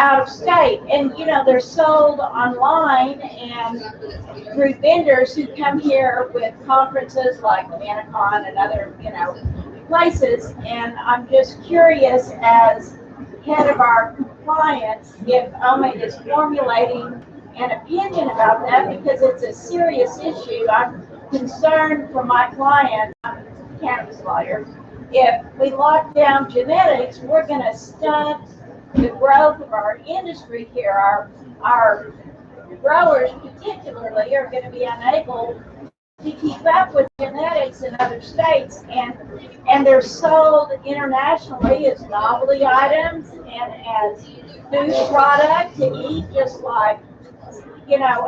out of state, and they're sold online and through vendors who come here with conferences like Manacon and other places. And I'm just curious, as head of our compliance, if OMA is formulating an opinion about that, because it's a serious issue. I'm concerned for my client, I'm a cannabis lawyer. If we lock down genetics, we're going to stunt the growth of our industry here. Our growers particularly are going to be unable to keep up with genetics in other states, and they're sold internationally as novelty items and as food product to eat, just like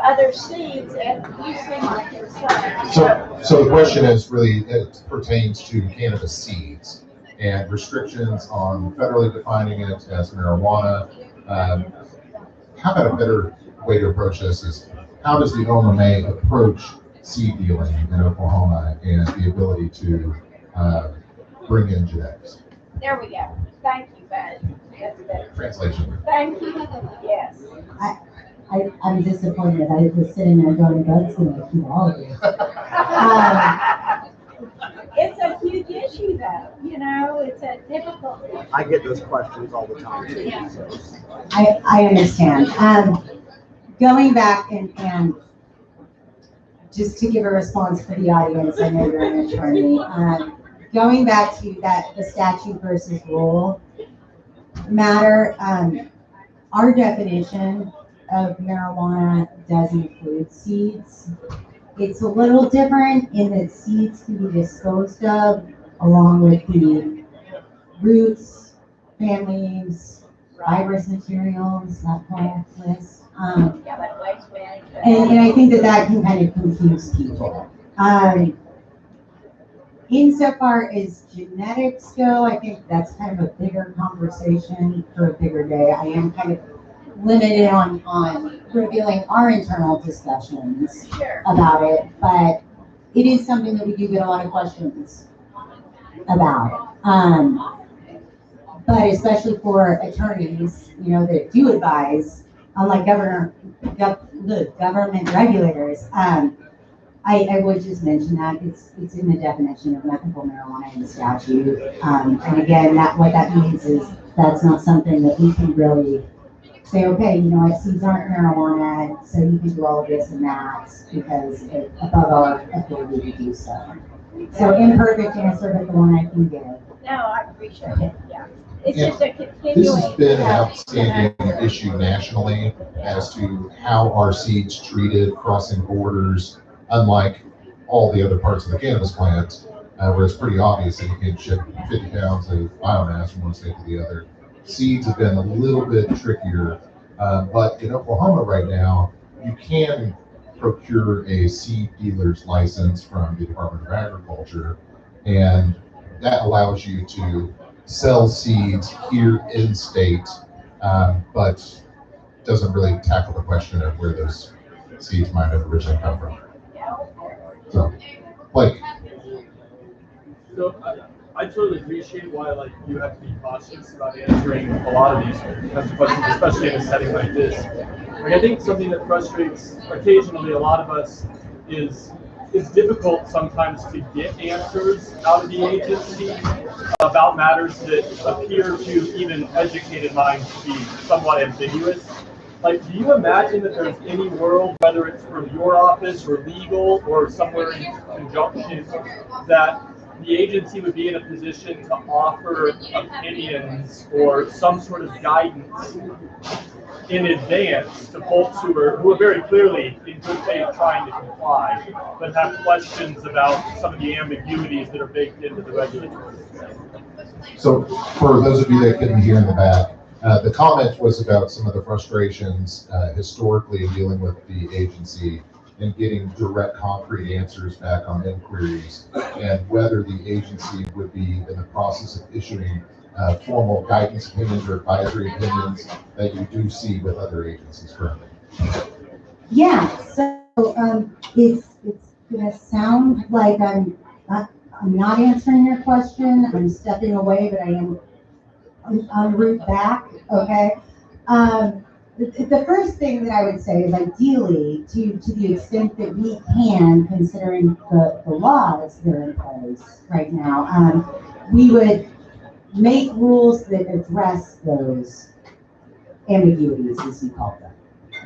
other seeds, and you see my concern. So the question is really, it pertains to cannabis seeds and restrictions on federally defining it as marijuana. How about a better way to approach this is, how does the OMA approach seed dealing in Oklahoma and the ability to bring in genetics? There we go. Thank you, Bud. That's better. Translation. Thank you. Yes. I'm disappointed. I was sitting there going, Bud's going to keep all of this. It's a huge issue, though. It's a difficult issue. I get those questions all the time, too. Yeah. So. I understand. Going back and just to give a response for the audience, I know you're an attorney. Going back to the statute versus rule matter, our definition of marijuana does include seeds. It's a little different in that seeds can be disposed of along with the roots, families, fibrous materials, that whole list. And I think that can kind of confuse people. Insofar as genetics go, I think that's kind of a bigger conversation for a bigger day. I am kind of limited on revealing our internal discussions about it, but it is something that we do get a lot of questions about. But especially for attorneys, that do advise, unlike government regulators, I would just mention that it's in the definition of medical marijuana in the statute. And again, what that means is that's not something that we can really say, okay, seeds aren't marijuana, so you can do all of this and that, because it's above our authority to do so. So imperfect answer, but the one I can give. No, I appreciate it. Yeah. It's Yeah. just a continuing. This has been an outstanding issue nationally as to how are seeds treated crossing borders, unlike all the other parts of the cannabis plant, where it's pretty obvious that you can ship 50 pounds of biomass from one state to the other. Seeds have been a little bit trickier, but in Oklahoma right now, you can procure a seed dealer's license from the Department of Agriculture, and that allows you to sell seeds here in state, but doesn't really tackle the question of where those seeds might have originally come from. So, Blake. So I totally appreciate why you have to be cautious about answering a lot of these kinds of questions, especially in a setting like this. I think something that frustrates occasionally a lot of us is it's difficult sometimes to get answers out of the agency about matters that appear to even educated minds to be somewhat ambiguous. Do you imagine that there's any world, whether it's from your office or legal or somewhere in conjunction, that the agency would be in a position to offer opinions or some sort of guidance in advance to folks who are very clearly in good faith trying to comply, but have questions about some of the ambiguities that are baked into the regulatory system? So for those of you that couldn't hear in the back, the comment was about some of the frustrations historically in dealing with the agency and getting direct, concrete answers back on inquiries, and whether the agency would be in the process of issuing formal guidance opinions or advisory opinions that you do see with other agencies currently. Yeah, so it's gonna sound like I'm not answering your question. I'm stepping away, but I am en route back. Okay. The first thing that I would say is ideally, to the extent that we can, considering the laws that are in place right now, we would make rules that address those ambiguities, as you call them,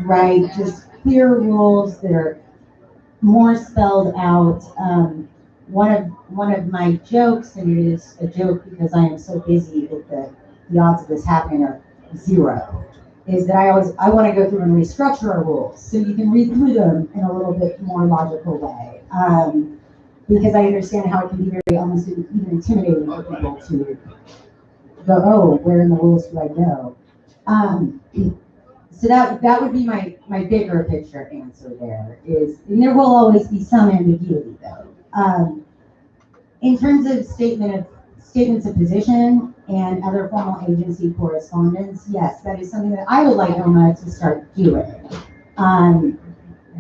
right? Just clear rules that are more spelled out. One of my jokes, and it is a joke because I am so busy that the odds of this happening are zero, is that I want to go through and restructure our rules so you can read through them in a little bit more logical way. Because I understand how it can be very almost even intimidating for people to go, oh, where in the rules do I go? So that would be my bigger picture answer there is, and there will always be some ambiguity though. In terms of statements of position and other formal agency correspondence, yes, that is something that I would like OMA to start doing.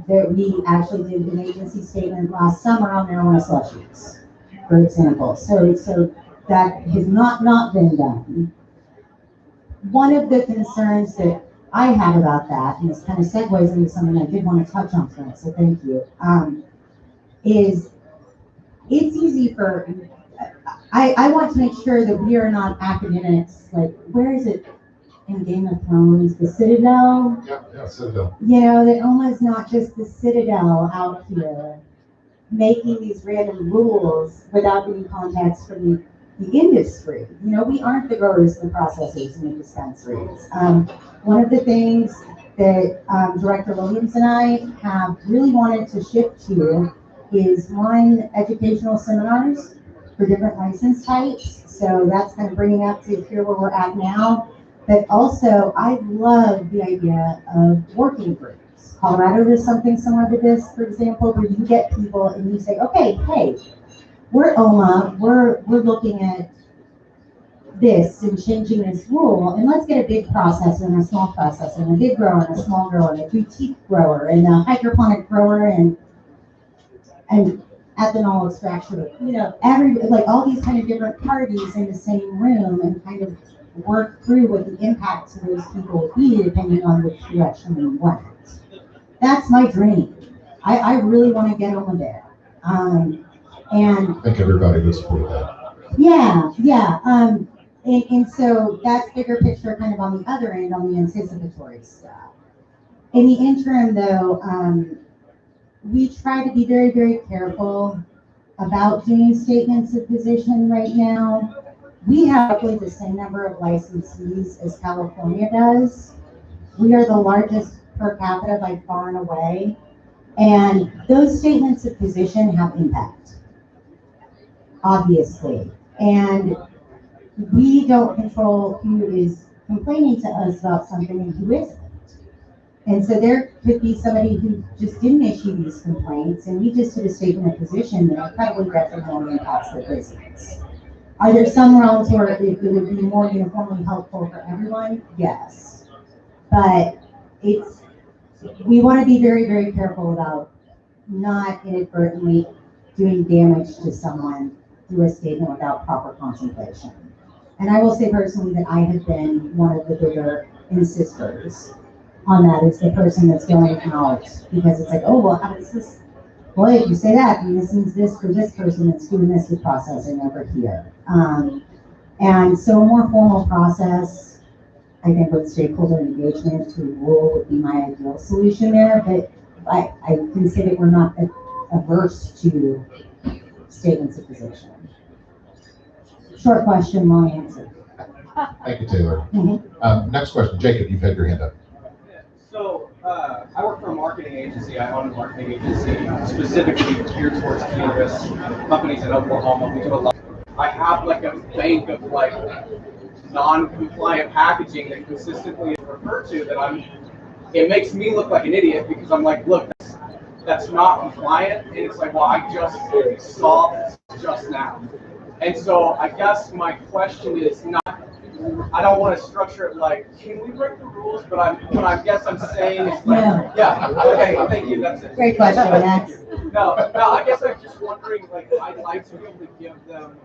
That we actually did an agency statement last summer on marijuana slushies, for example. So that has not been done. One of the concerns that I had about that, and this kind of segues into something I did want to touch on tonight, so thank you, is it's easy for, I want to make sure that we are not academics, like, where is it in Game of Thrones, the Citadel? Yeah, Citadel. You know, that almost not just the Citadel out here making these random rules without any context from the industry. You know, we aren't the growers, the processors, and the dispensaries. One of the things that Director Williams and I have really wanted to shift to is run educational seminars for different license types. So that's kind of bringing up to here where we're at now. But also, I love the idea of working groups. Colorado does something similar to this, for example, where you get people and you say, okay, hey, we're OMA, we're looking at this and changing this rule, and let's get a big processor and a small processor, and a big grower and a small grower, and a boutique grower, and a hydroponic grower, and ethanol extraction, you know, like all these kind of different parties in the same room and kind of work through what the impact to those people would be depending on which direction we went. That's my dream. I really want to get over there. And I think everybody would support that. yeah. And so that's bigger picture kind of on the other end, on the anticipatory stuff. In the interim though, we try to be very, very careful about doing statements of position right now. We have roughly the same number of licensees as California does. We are the largest per capita by far and away. And those statements of position have impact, obviously. And we don't control who is complaining to us about something and who isn't. And so there could be somebody who just didn't issue these complaints, and we just did a statement of position that incredibly detrimentally impacts their business. Are there some realms where it would be more uniformly helpful for everyone? Yes. But we want to be very, very careful about not inadvertently doing damage to someone through a statement without proper contemplation. And I will say personally that I have been one of the bigger insisters on that. It's the person that's going out because it's like, oh, well, how does this, well, if you say that, then this means this for this person that's doing this with processing over here. And so a more formal process, I think with stakeholder engagement to rule would be my ideal solution there, but I can say that we're not averse to statements of position. Short question, long answer. Thank you, Taylor. Mm-hmm. Next question, Jacob, you've had your hand up. So I work for a marketing agency. I own a marketing agency specifically geared towards cannabis companies in Oklahoma. We do a lot. I have like a bank of like non-compliant packaging that consistently is referred to that it makes me look like an idiot because I'm like, look, that's not compliant. And it's like, well, I just saw this just now. And so I guess my question is not, I don't want to structure it like, can we break the rules? But I guess I'm saying is like, No. yeah, okay, thank you, that's it. Great question, Max. No, I guess I'm just wondering, like, I'd like to be able to give them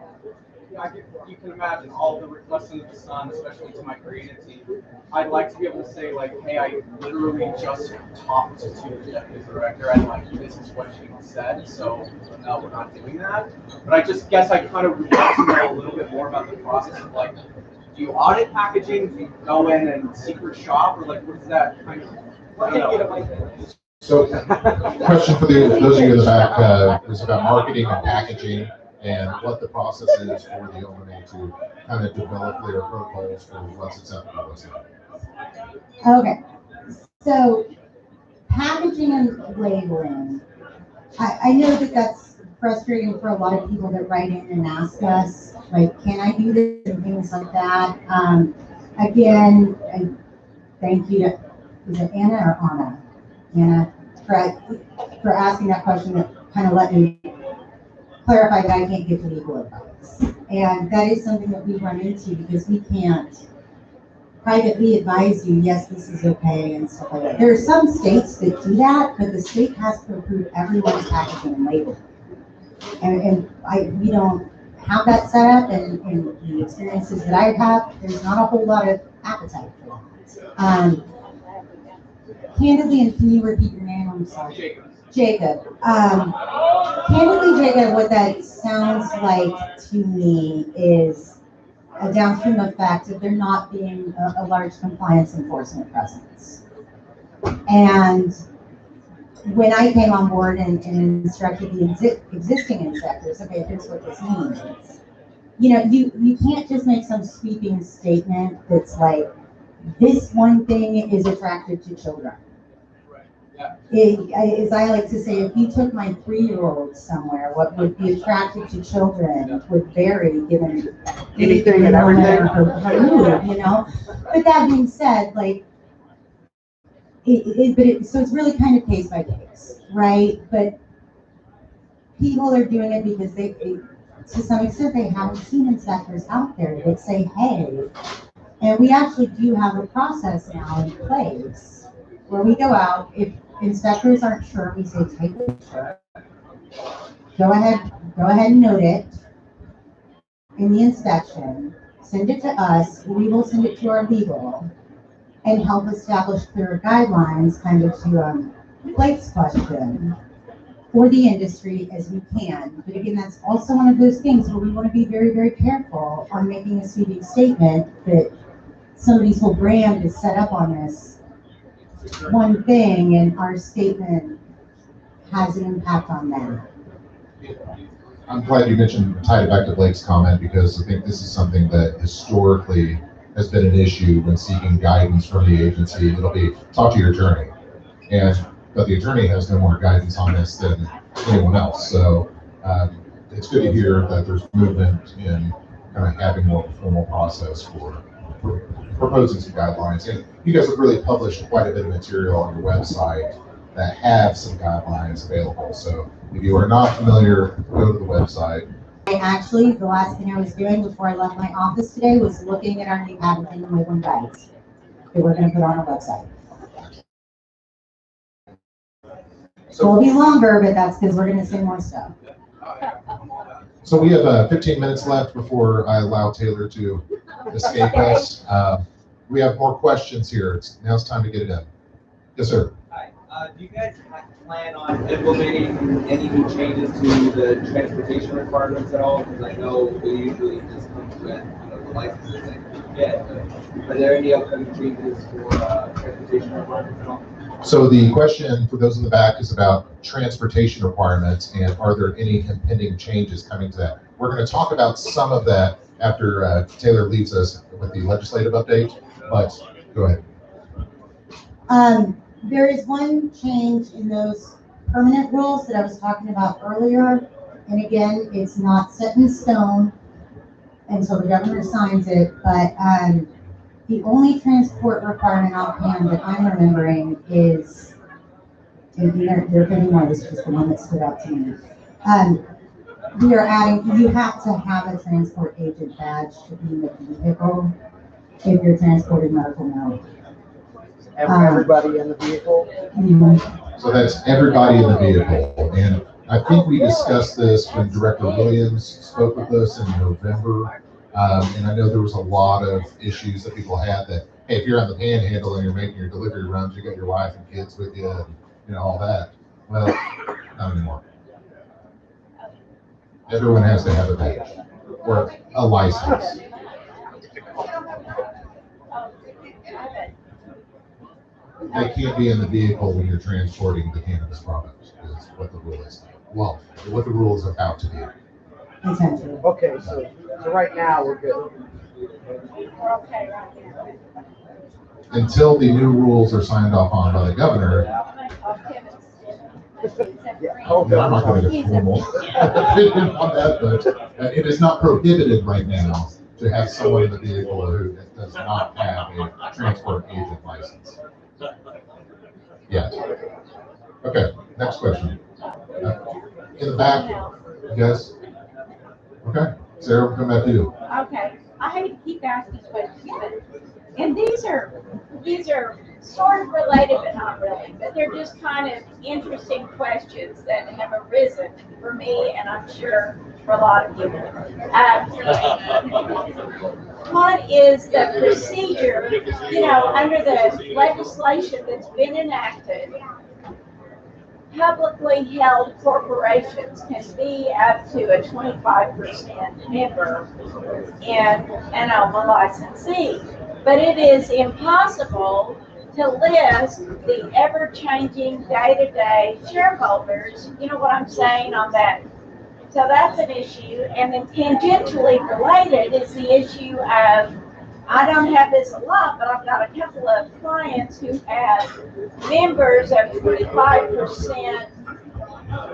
you can imagine all the requests under the sun, especially to my creative team. I'd like to be able to say like, hey, I literally just talked to the executive director and like, this is what she said, so no, we're not doing that. But I just guess I kind of would like to know a little bit more about the process of like, do you audit packaging? Do you go in and secret shop, or like, what is that kind of? I don't know. So, question for those of you in the back is about marketing and packaging and what the process is for the OMA to kind of develop their protocols for what's acceptable, what's not. Okay, so packaging and labeling. I know that that's frustrating for a lot of people that write in and ask us, like, can I do this and things like that. Again, thank you to, is it Anna or Anna? Anna, for asking that question that kind of let me clarify that I can't give legal advice. And that is something that we run into because we can't privately advise you, yes, this is okay and stuff like that. There are some states that do that, but the state has to approve everyone's packaging and labeling. And we don't have that set up, and the experiences that I've had, there's not a whole lot of appetite for that. Candidly, and can you repeat your name? I'm sorry. Jacob. Jacob. Candidly, Jacob, what that sounds like to me is a downstream effect of there not being a large compliance enforcement presence. And when I came on board and instructed the existing inspectors, okay, here's what this means. You know, you can't just make some sweeping statement that's like, this one thing is attractive to children. As I like to say, if you took my 3-year-old somewhere, what would be attractive to children would vary given Anything and everything. her mood, you know. But that being said, like, so it's really kind of case by case, right? But people are doing it because they to some extent, they haven't seen inspectors out there that say, hey, and we actually do have a process now in place where we go out. If inspectors aren't sure, we say, take a picture. Go ahead and note it in the inspection. Send it to us. We will send it to our legal and help establish clearer guidelines, kind of to Blake's question, for the industry as we can. But again, that's also one of those things where we want to be very, very careful on making a sweeping statement that somebody's whole brand is set up on this one thing, and our statement has an impact on that. I'm glad you tied it back to Blake's comment, because I think this is something that historically has been an issue when seeking guidance from the agency. It'll be, talk to your attorney. But the attorney has no more guidance on this than anyone else. So it's good to hear that there's movement in kind of having more of a formal process for proposing some guidelines. And you guys have really published quite a bit of material on your website that have some guidelines available. So if you are not familiar, go to the website. Actually, the last thing I was doing before I left my office today was looking at our new packaging and labeling guides that we're going to put on our website. So it'll be longer, but that's because we're going to say more stuff. So we have 15 minutes left before I allow Taylor to escape us. We have more questions here. Now it's time to get it in. Yes, sir. Hi. Do you guys plan on implementing any new changes to the transportation requirements at all? Because I know we usually just come with the licenses that you get. But are there any upcoming changes for transportation requirements at all? So the question for those in the back is about transportation requirements, and are there any impending changes coming to that? We're going to talk about some of that after Taylor leaves us with the legislative update, but go ahead. There is one change in those permanent rules that I was talking about earlier. And again, it's not set in stone until the governor signs it, but the only transport requirement offhand that I'm remembering is, and there are many more, this is just the one that stood out to me. We are adding, you have to have a transport agent badge to be in the vehicle if you're transporting medical marijuana. Everybody in the vehicle? Mm-hmm. So that's everybody in the vehicle. And I think we discussed this when Director Williams spoke with us in November. And I know there was a lot of issues that people had that, hey, if you're on the panhandle and you're making your delivery runs, you got your wife and kids with you and, you know, all that. Well, not anymore. Everyone has to have a badge or a license. They can't be in the vehicle when you're transporting the cannabis products, is what the rule is. Well, what the rule is about to be. Essentially. Okay, so right now we're good. We're okay right now. Until the new rules are signed off on by the governor, Oh, I'm not going to get formal opinion on that, but it is not prohibited right now to have someone in the vehicle who does not have a transport agent license. Yes. Okay, next question. In the back, you guys? Okay, Sarah, we'll come back to you. Okay, I hate to keep asking questions, but, and these are sort of related, but not really, but they're just kind of interesting questions that have arisen for me, and I'm sure for a lot of people. What is the procedure, you know, under the legislation that's been enacted? Publicly held corporations can be up to a 25% member in an OMA licensee, but it is impossible to list the ever-changing day-to-day shareholders. You know what I'm saying on that? So that's an issue, and then tangentially related is the issue of, I don't have this a lot, but I've got a couple of clients who have members of 25%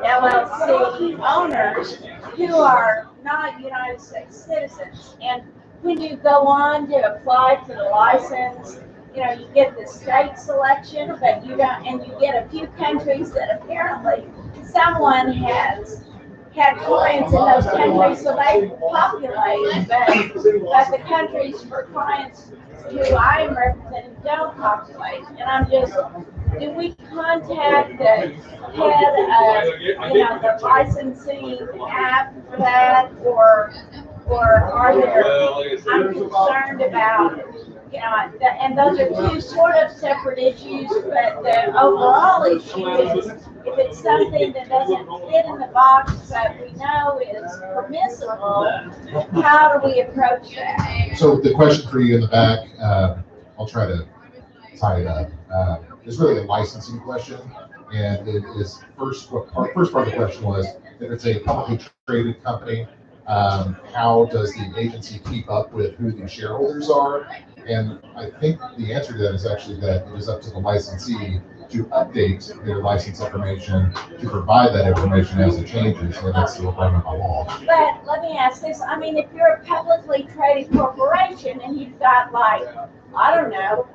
LLC owners who are not United States citizens. And when you go on to apply for the license, you know, you get the state selection, but you don't, and you get a few countries that apparently someone has had clients in those countries, so they populate, but the countries for clients who I am representing don't populate. And I'm just, do we contact the head of, you know, the licensing app for that, or are there, I'm concerned about, you know, and those are two sort of separate issues, but the overall issue is, if it's something that doesn't fit in the box that we know is permissible, how do we approach that? So the question for you in the back, I'll try to tie it up. It's really a licensing question, and it is first part of the question was, if it's a publicly traded company, how does the agency keep up with who the shareholders are? And I think the answer to that is actually that it is up to the licensee to update their license information, to provide that information as it changes, and that's the requirement by law. But let me ask this, I mean, if you're a publicly traded corporation and you've got like, I don't know,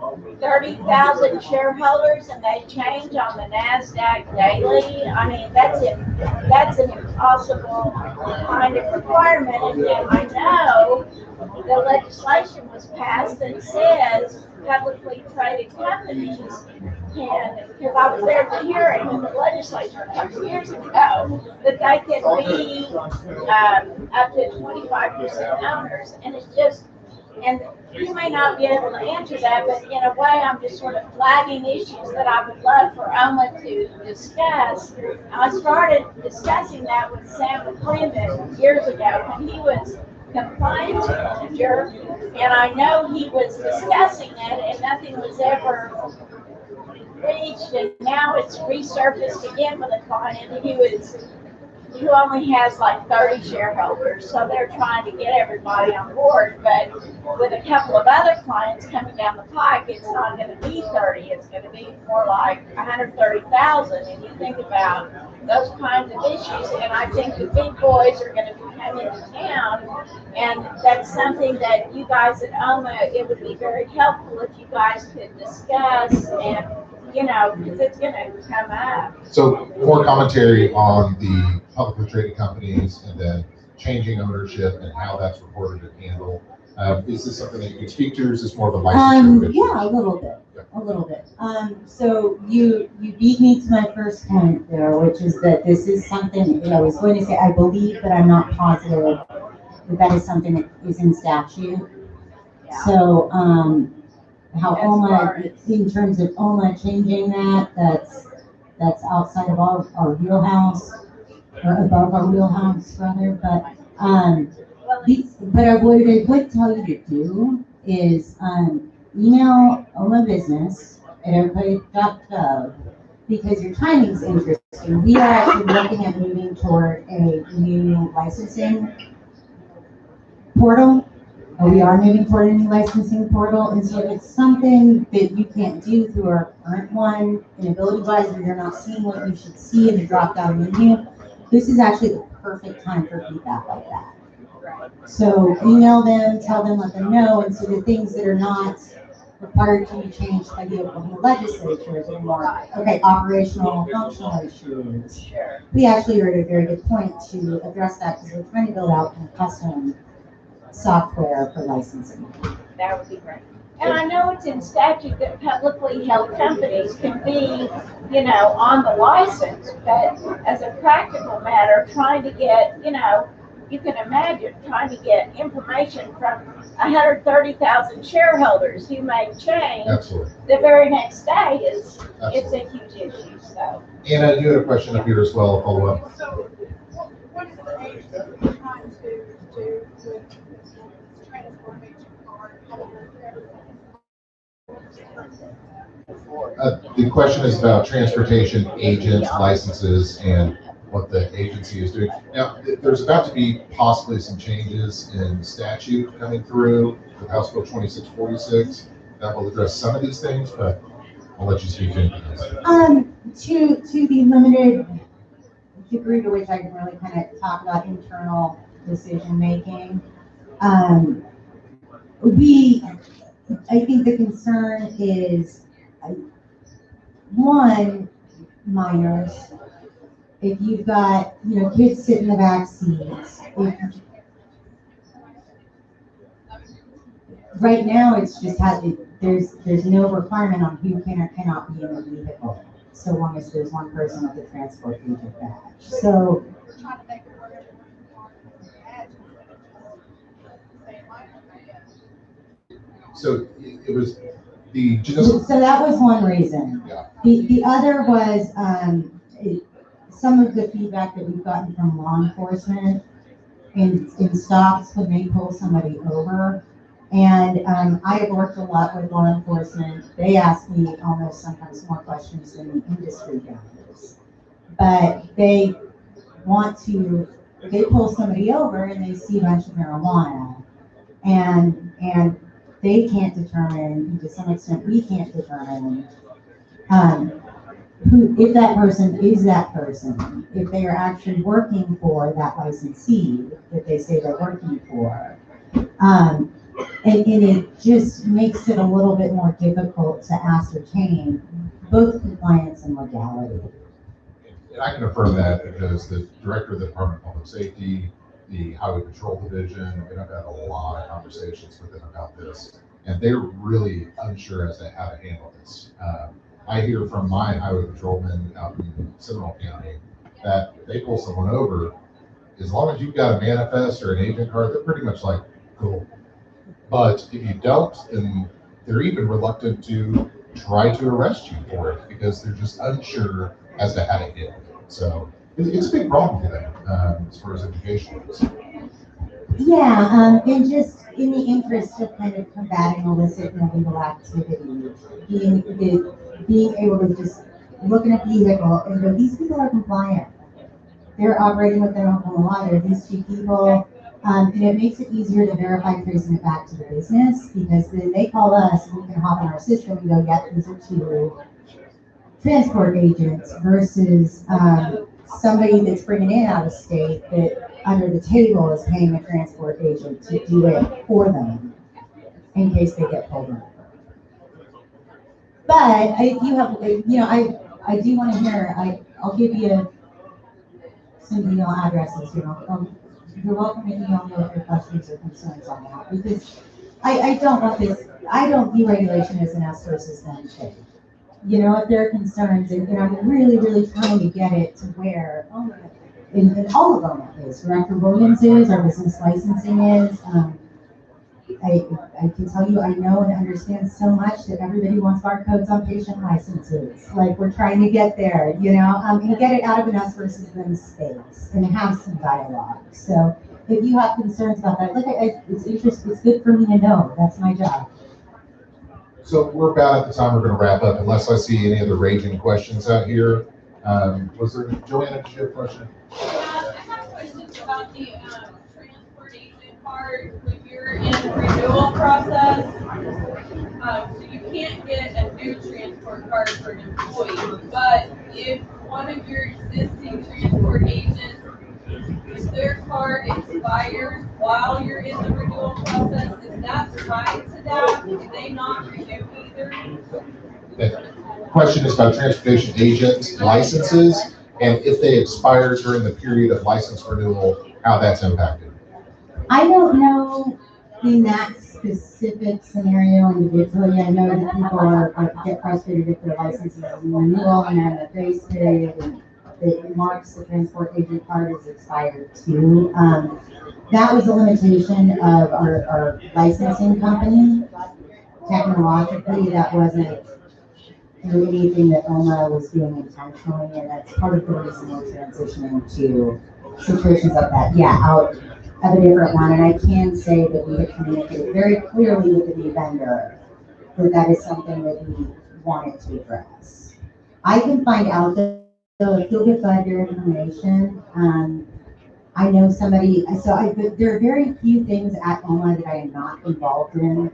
30,000 shareholders and they change on the NASDAQ daily, I mean, that's an impossible kind of requirement. And I know the legislation was passed that says publicly traded companies can, because I was there at the hearing in the legislature a couple years ago, that they can be up to 25% owners. And it's just, and you may not be able to answer that, but in a way, I'm just sort of flagging issues that I would love for OMA to discuss. I started discussing that with Sam McClendon years ago when he was compliance manager, and I know he was discussing it and nothing was ever reached, and now it's resurfaced again with a client who only has like 30 shareholders, so they're trying to get everybody on board, but with a couple of other clients coming down the pike, it's not going to be 30, it's going to be more like 130,000, and you think about those kinds of issues, and I think the big boys are going to be coming to town, and that's something that you guys at OMA, it would be very helpful if you guys could discuss, and you know, because it's going to come up. So more commentary on the publicly traded companies and then changing ownership and how that's reported and handled. Is this something that you can speak to, or is this more of a licensure issue? Yeah, a little bit, a little bit. So you beat me to my first point there, which is that this is something that I was going to say, I believe, but I'm not positive that that is something that is in statute. Yeah. So, how As OMA, far as- in terms of OMA changing that, that's outside of our wheelhouse, or above our wheelhouse rather, but, Well, but what I would tell you to do is, email OMA Business at everybody.gov, because your timing's interesting. We are actually looking at moving toward a new licensing portal. We are moving toward a new licensing portal, and so if it's something that you can't do through our current one, inability-wise, or you're not seeing what you should see in the drop-down menu, this is actually the perfect time for feedback like that. So email them, tell them, let them know, and so the things that are not required to be changed by the Oklahoma legislature, they're more, okay, operational, functional issues. sure. We actually are at a very good point to address that, because we're trying to build out a custom software for licensing. That would be great. And I know it's in statute that publicly held companies can be, on the license, but as a practical matter, trying to get, you can imagine trying to get information from 130,000 shareholders who may change Absolutely. the very next day it's Absolutely. a huge issue, so. Anna, you had a question up here as well, a follow-up. So, what is the age that you're trying to do with transformation card? The question is about transportation agents, licenses, and what the agency is doing. Now, there's about to be possibly some changes in statute coming through with House Bill 2646 that will address some of these things, but I'll let you speak into this. To the limited degree to which I can really kind of talk about internal decision making, I think the concern is, one, minors. If you've got, kids sit in the back seats, right now it's just there's no requirement on who can or cannot be in the vehicle, so long as there's one person with the transport agent badge. So, We're trying to make it where everyone can So it was just, so that was one reason. Yeah. The other was, some of the feedback that we've gotten from law enforcement in stops when they pull somebody over. And I have worked a lot with law enforcement. They ask me almost sometimes more questions than the industry does. But they pull somebody over and they see a bunch of marijuana. And they can't determine, to some extent we can't determine, if that person is that person, if they are actually working for that licensee that they say they're working for. And it just makes it a little bit more difficult to ascertain both compliance and legality. and I can affirm that because the director of the Department of Public Safety, the Highway Patrol Division, and I've had a lot of conversations with them about this, and they're really unsure as to how to handle this. I hear from my highway patrolmen out in Seminole County that if they pull someone over, as long as you've got a manifest or an agent card, they're pretty much like, cool. But if you don't, then they're even reluctant to try to arrest you for it because they're just unsure as to how to handle it. So it's a big problem for them as far as education goes. Yeah, and just in the interest of kind of combating illicit and illegal activity, being able to just look at a vehicle and go, these people are compliant. They're operating within Oklahoma law. They're these two people. And it makes it easier to verify tracing it back to the business because then they call us and we can hop in our system and go, yeah, these are two transport agents versus somebody that's bringing in out of state that under the table is paying a transport agent to do it for them in case they get pulled over. But if you have, I do want to hear, I'll give you some email addresses, you're welcome to email me with your questions or concerns on that, because I don't want this, I don't view regulation as an us versus them thing. You know, if there are concerns, and I'm really, really trying to get it to where, in all of them is, Director Williams is, our business licensing is, I can tell you, I know and understand so much that everybody wants barcodes on patient licenses. Like, we're trying to get there, and get it out of an us versus them space and have some dialogue. So if you have concerns about that, it's interesting, it's good for me to know. That's my job. So we're about at the time we're going to wrap up, unless I see any other raging questions out here. Was there, Joanna, did you have a question? I have questions about the transportation part. When you're in the renewal process, so you can't get a new transport card for an employee, but if one of your existing transport agents, if their card expires while you're in the renewal process, is that tied to that? Do they not renew either? The question is about transportation agent licenses, and if they expire during the period of license renewal, how that's impacted. I don't know in that specific scenario individually. I know that people get frustrated if their license is renewal and then the grace period and it marks the transport agent card is expired too. That was a limitation of our licensing company. Technologically, that wasn't anything that OMA was doing intentionally, and that's part of the reason we're transitioning to situations like that. Yeah, out of a different one, and I can say that we have communicated very clearly with the new vendor that is something that we wanted to address. I can find out that, so if you'll give your information, I know somebody, there are very few things at OMA that I am not involved in.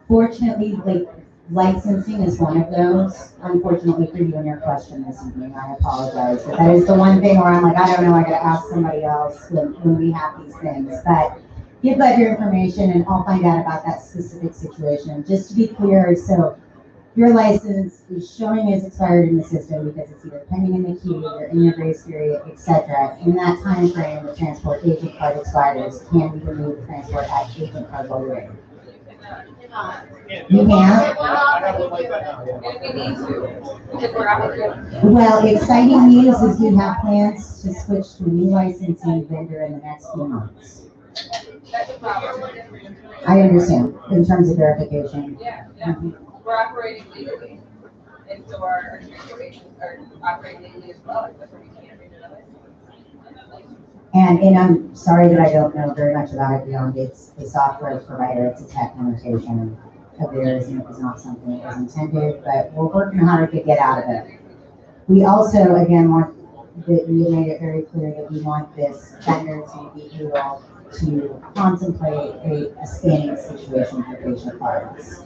Fortunately, like, licensing is one of those. Unfortunately for you and your question this evening, I apologize. But that is the one thing where I'm like, I don't know, I gotta ask somebody else when we have these things. But give your information and I'll find out about that specific situation. Just to be clear, so your license is showing as expired in the system because it's either pending in the queue or in your grace period, etc. In that time frame, the transport agent card expires. Can we remove the transport agent card while you're in? You can? Well, exciting news is we have plans to switch to a new licensing vendor in the next few months. I understand, in terms of verification. Yeah. We're operating legally, and so our transportation are operating legally as well, but we can't renew it. And I'm sorry that I don't know very much about it beyond it's a software provider, it's a tech limitation of theirs, and it was not something that was intended, but we're working hard to get out of it. We also, again, we made it very clear that we want this vendor to be able to contemplate a scanning situation for patient cards.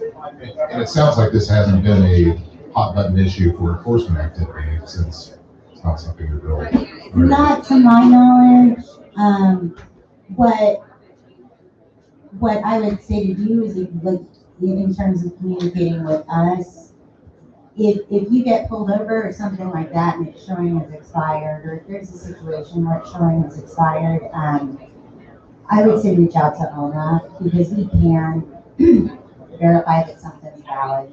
And it sounds like this hasn't been a hot button issue for enforcement activity since it's not something you're really. Not to my knowledge. What I would say to you is, like, in terms of communicating with us, if you get pulled over or something like that and it's showing as expired, or if there's a situation where it's showing as expired, I would say reach out to OMA because we can verify that something's valid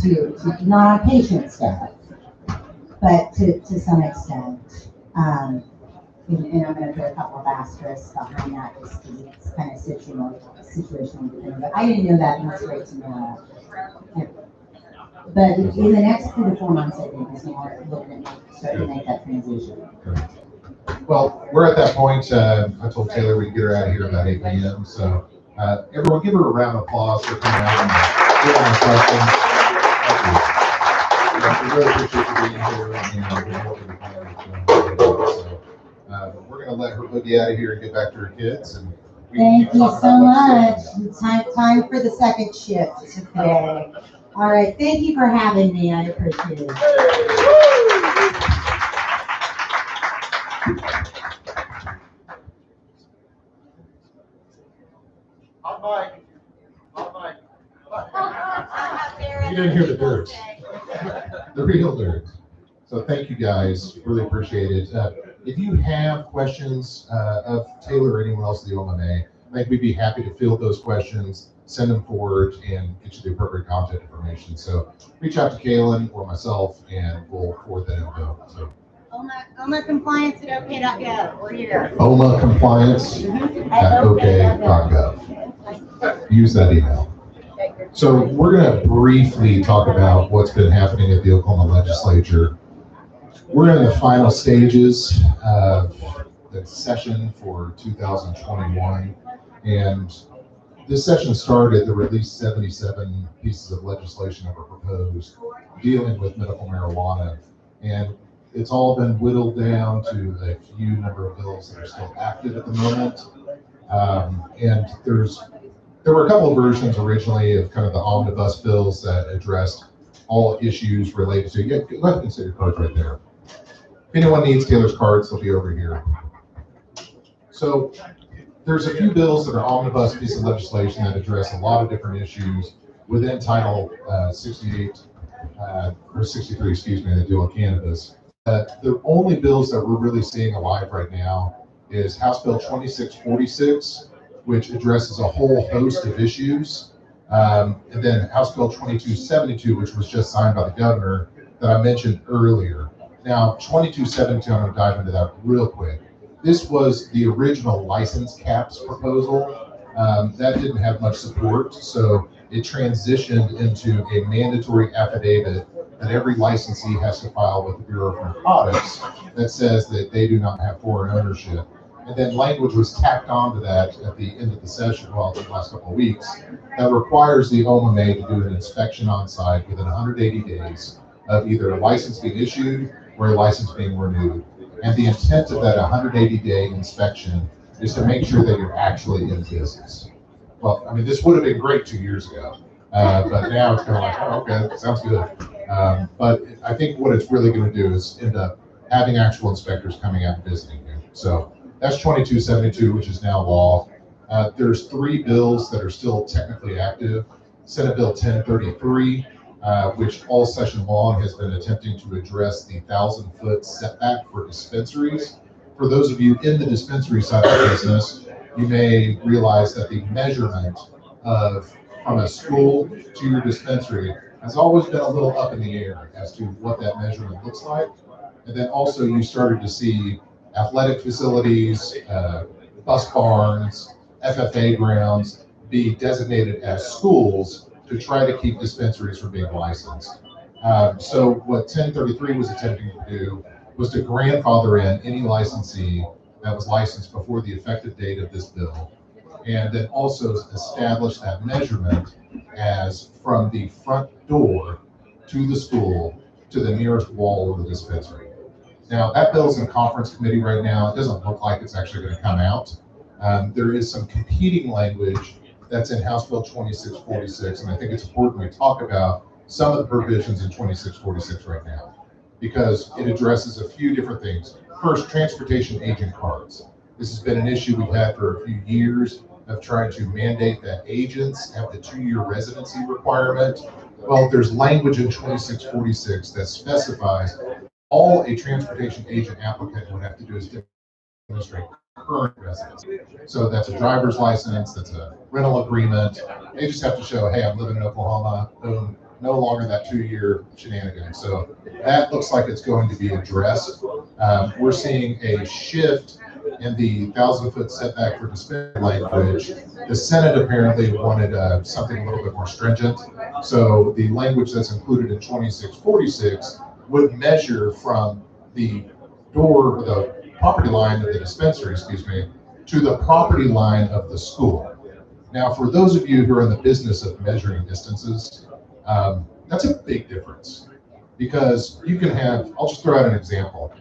to not on patient stuff, but to some extent. And I'm going to put a couple of asterisks behind that just because it's kind of situational dependent. But I didn't know that, and that's great to know. Yeah. But in the next 2 to 4 months, I think is when we're looking at starting to make that transition. Well, we're at that point. I told Taylor we'd get her out of here about 8 p.m. So everyone give her a round of applause for coming out and giving us questions. Thank you. We really appreciate you being here and helping the plan. So we're going to let her boogie out of here and get back to her kids. And thank you so much. Time for the second shift today. All right. Thank you for having me. I appreciate it. You didn't hear the dirt. The real dirt. So thank you guys. Really appreciate it. if you have questions of Taylor or anyone else at the OMA, I think we'd be happy to field those questions, send them forward, and get you the appropriate contact information. So reach out to Kaylin or myself, and we'll forward that info. So OMA compliance at OK.gov. We're here. OMA compliance at OK.gov. Use that email. So we're going to briefly talk about what's been happening at the Oklahoma legislature. We're in the final stages of the session for 2021, and this session started. There were at least 77 pieces of legislation that were proposed dealing with medical marijuana, and it's all been whittled down to a few number of bills that are still active at the moment. And there were a couple of versions originally of kind of the omnibus bills that addressed all issues related to, go ahead and set your cards right there. If anyone needs Taylor's cards, they'll be over here. So there's a few bills that are omnibus pieces of legislation that address a lot of different issues within Title 68, or 63, excuse me, that deal with cannabis. The only bills that we're really seeing alive right now is House Bill 2646, which addresses a whole host of issues. And then House Bill 2272, which was just signed by the governor that I mentioned earlier. Now, 2272, I'm going to dive into that real quick. This was the original license caps proposal. That didn't have much support, so it transitioned into a mandatory affidavit that every licensee has to file with the Bureau of Narcotics that says that they do not have foreign ownership. And then language was tacked onto that at the end of the session, well, the last couple of weeks, that requires the OMA to do an inspection on site within 180 days of either a license being issued or a license being renewed. And the intent of that 180-day inspection is to make sure that you're actually in business. Well, I mean, this would have been great 2 years ago, but now it's kind of like, oh, okay, sounds good. But I think what it's really going to do is end up having actual inspectors coming out and visiting you. So that's 2272, which is now law. There's 3 bills that are still technically active. Senate Bill 1033, which all session long has been attempting to address the 1,000-foot setback for dispensaries. For those of you in the dispensary side of the business, you may realize that the measurement of from a school to your dispensary has always been a little up in the air as to what that measurement looks like. And then also you started to see athletic facilities, bus barns, FFA grounds be designated as schools to try to keep dispensaries from being licensed. So what 1033 was attempting to do was to grandfather in any licensee that was licensed before the effective date of this bill, and then also establish that measurement as from the front door to the school to the nearest wall of the dispensary. Now, that bill's in conference committee right now. It doesn't look like it's actually going to come out. There is some competing language that's in House Bill 2646, and I think it's important we talk about some of the provisions in 2646 right now, because it addresses a few different things. First, transportation agent cards. This has been an issue we've had for a few years of trying to mandate that agents have the 2-year residency requirement. Well, there's language in 2646 that specifies all a transportation agent applicant would have to do is demonstrate current residency. So that's a driver's license, that's a rental agreement. They just have to show, hey, I'm living in Oklahoma, boom, no longer that 2-year shenanigan. So that looks like it's going to be addressed. We're seeing a shift in the 1,000-foot setback for dispensary language. The Senate apparently wanted something a little bit more stringent. So the language that's included in 2646 would measure from the door, or the property line of the dispensary, excuse me, to the property line of the school. Now, for those of you who are in the business of measuring distances, that's a big difference, because you can have, I'll just throw out an example.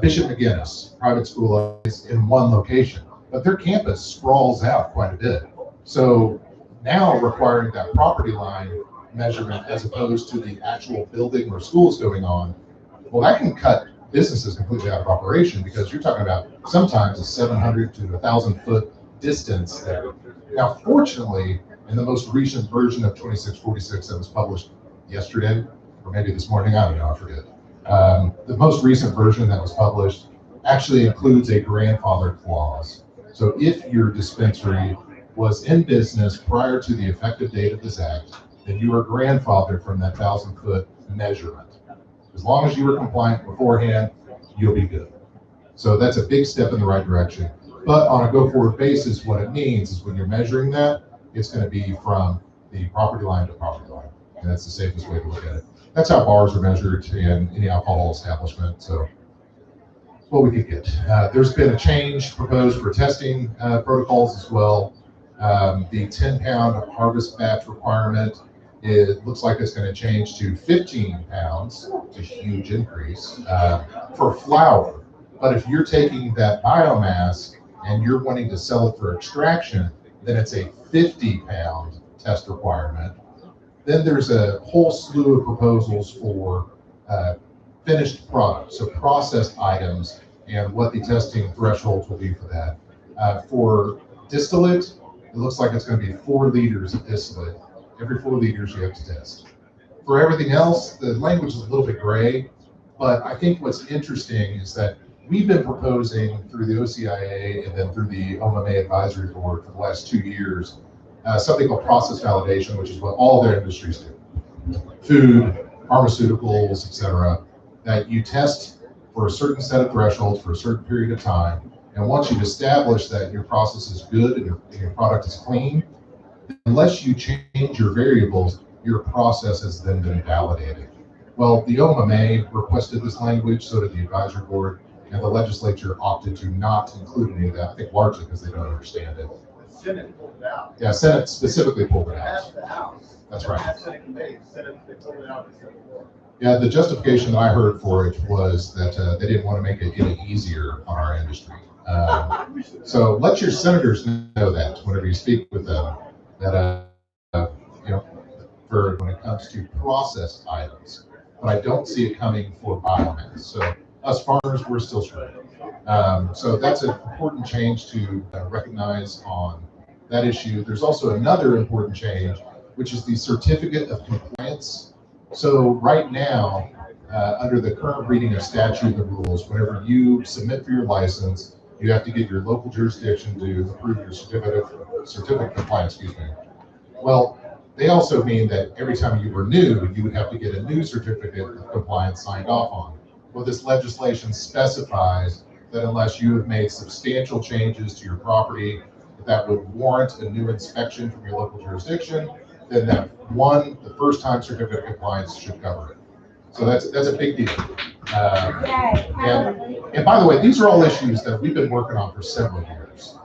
Bishop McGinnis private school is in one location, but their campus sprawls out quite a bit. So now requiring that property line measurement as opposed to the actual building where school's going on, well, that can cut businesses completely out of operation, because you're talking about sometimes a 700 to 1,000-foot distance there. Now, fortunately, in the most recent version of 2646 that was published yesterday, or maybe this morning, I don't know, I forget. The most recent version that was published actually includes a grandfather clause. So if your dispensary was in business prior to the effective date of this act, then you are grandfathered from that 1,000-foot measurement. As long as you were compliant beforehand, you'll be good. So that's a big step in the right direction. But on a go-forward basis, what it means is when you're measuring that, it's going to be from the property line to property line. And that's the safest way to look at it. That's how bars are measured in any alcohol establishment. So what we could get. There's been a change proposed for testing protocols as well. The 10-pound harvest batch requirement, it looks like it's going to change to 15 pounds. It's a huge increase for flour. But if you're taking that biomass and you're wanting to sell it for extraction, then it's a 50-pound test requirement. Then there's a whole slew of proposals for finished products, so processed items, and what the testing thresholds will be for that. For distillate, it looks like it's going to be 4 liters of distillate. Every 4 liters you have to test. For everything else, the language is a little bit gray, but I think what's interesting is that we've been proposing through the OCIA and then through the OMMA Advisory Board for the last 2 years, something called process validation, which is what all their industries do. Food, pharmaceuticals, etc. That you test for a certain set of thresholds for a certain period of time. And once you've established that your process is good and your product is clean, unless you change your variables, your process has then been validated. Well, the OMMA requested this language, so did the advisory board, and the legislature opted to not include any of that, I think largely because they don't understand it. The Senate pulled it out. Yeah, Senate specifically pulled it out. Passed the House. That's right. Passed Senate committee, Senate, they pulled it out. Yeah, the justification that I heard for it was that they didn't want to make it any easier on our industry. So let your senators know that whenever you speak with them, that for when it comes to processed items. But I don't see it coming for biomass. So us farmers, we're still screwed. So that's an important change to recognize on that issue. There's also another important change, which is the certificate of compliance. So right now, under the current reading of statute and rules, whenever you submit for your license, you have to get your local jurisdiction to approve your certificate of compliance, Well, they also mean that every time you renew, you would have to get a new certificate of compliance signed off on. Well, this legislation specifies that unless you have made substantial changes to your property that would warrant a new inspection from your local jurisdiction, then the first time certificate of compliance should cover it. So that's a big deal. And by the way, these are all issues that we've been working on for several years.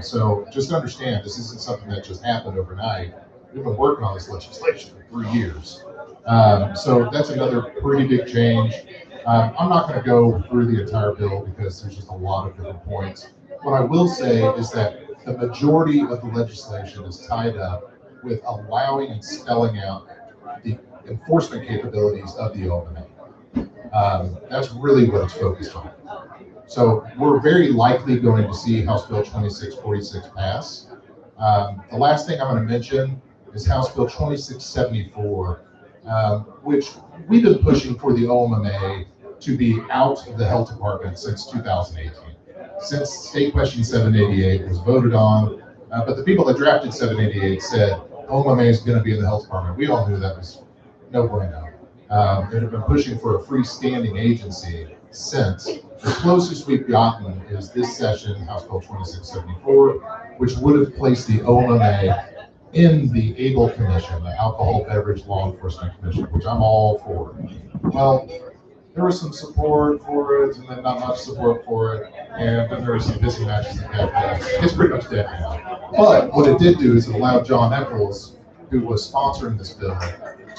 So just understand, this isn't something that just happened overnight. We've been working on this legislation for 3 years. So that's another pretty big change. I'm not going to go through the entire bill because there's just a lot of different points. What I will say is that the majority of the legislation is tied up with allowing and spelling out the enforcement capabilities of the OMMA. That's really what it's focused on. So we're very likely going to see House Bill 2646 pass. The last thing I'm going to mention is House Bill 2674, which we've been pushing for the OMMA to be out of the health department since 2018. Since State Question 788 was voted on, but the people that drafted 788 said OMMA is going to be in the health department. We all knew that was no bueno. They have been pushing for a freestanding agency since. The closest we've gotten is this session, House Bill 2674, which would have placed the OMMA in the ABLE Commission, the Alcohol Beverage Law Enforcement Commission, which I'm all for. Well, there was some support for it, and then not much support for it, and then there were some pissing matches that happened. It's pretty much dead now. But what it did do is it allowed John Eccles, who was sponsoring this bill,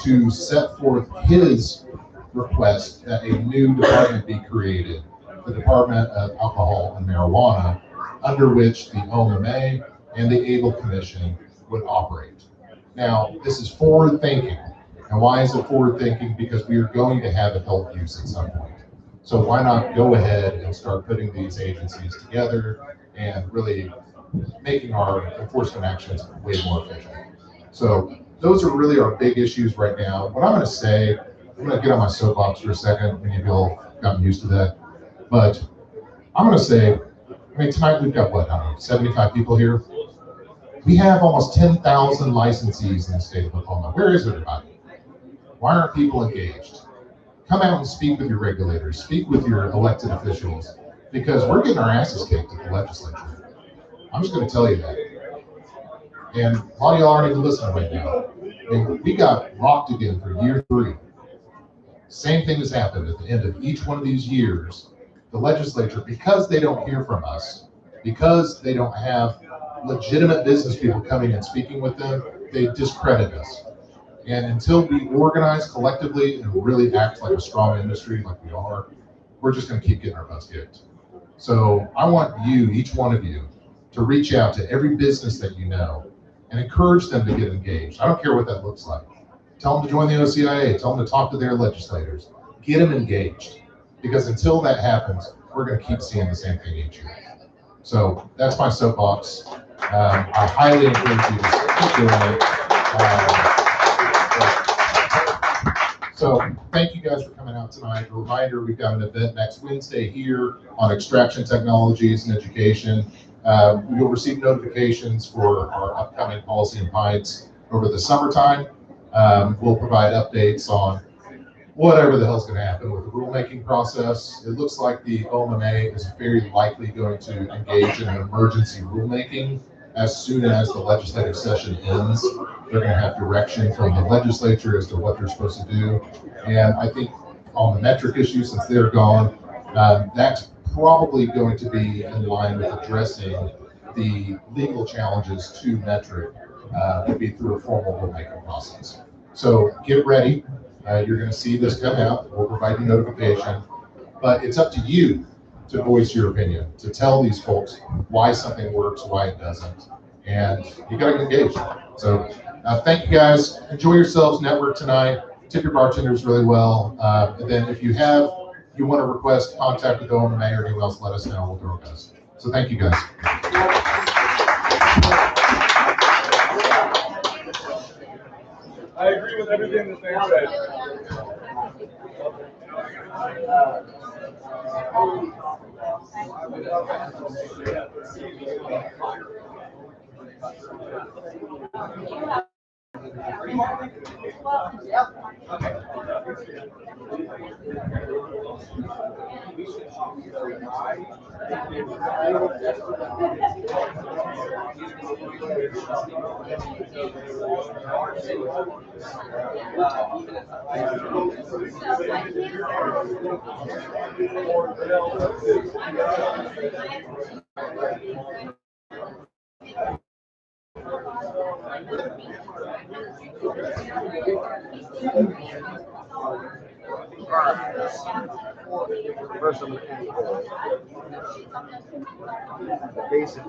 to set forth his request that a new department be created, the Department of Alcohol and Marijuana, under which the OMMA and the ABLE Commission would operate. Now, this is forward thinking. And why is it forward thinking? Because we are going to have adult use at some point. So why not go ahead and start putting these agencies together and really making our enforcement actions way more efficient. So those are really our big issues right now. What I'm going to say, I'm going to get on my soapbox for a second, and you've all gotten used to that. But I'm gonna say, I mean, tonight we've got what, I don't know, 75 people here. We have almost 10,000 licensees in the state of Oklahoma. Where is everybody? Why aren't people engaged? Come out and speak with your regulators, speak with your elected officials, because we're getting our asses kicked at the legislature. I'm just gonna tell you that. And a lot of y'all aren't even listening right now. I mean, we got rocked again for year 3. Same thing has happened at the end of each one of these years. The legislature, because they don't hear from us, because they don't have legitimate business people coming and speaking with them, they discredit us. And until we organize collectively and really act like a strong industry like we are, we're just gonna keep getting our butts kicked. So I want you, each one of you, to reach out to every business that you know and encourage them to get engaged. I don't care what that looks like. Tell them to join the OCIA, tell them to talk to their legislators, get them engaged. Because until that happens, we're gonna keep seeing the same thing each year. So that's my soapbox. I highly encourage you to keep doing it. So thank you guys for coming out tonight. A reminder, we've got an event next Wednesday here on extraction technologies and education. You'll receive notifications for our upcoming policy and pints over the summertime. We'll provide updates on whatever the hell's going to happen with the rulemaking process. It looks like the OMMA is very likely going to engage in an emergency rulemaking as soon as the legislative session ends. They're going to have direction from the legislature as to what they're supposed to do. And I think on the metric issue, since they're gone, that's probably going to be in line with addressing the legal challenges to metric to be through a formal rulemaking process. So get ready. You're going to see this come out. We'll provide you notification. But it's up to you to voice your opinion, to tell these folks why something works, why it doesn't. And you got to get engaged. So thank you guys. Enjoy yourselves. Network tonight. Tip your bartenders really well. And then if you want to request contact with OMMA or anyone else, let us know. We'll do our best. So thank you guys. I agree with everything that they said. Basically.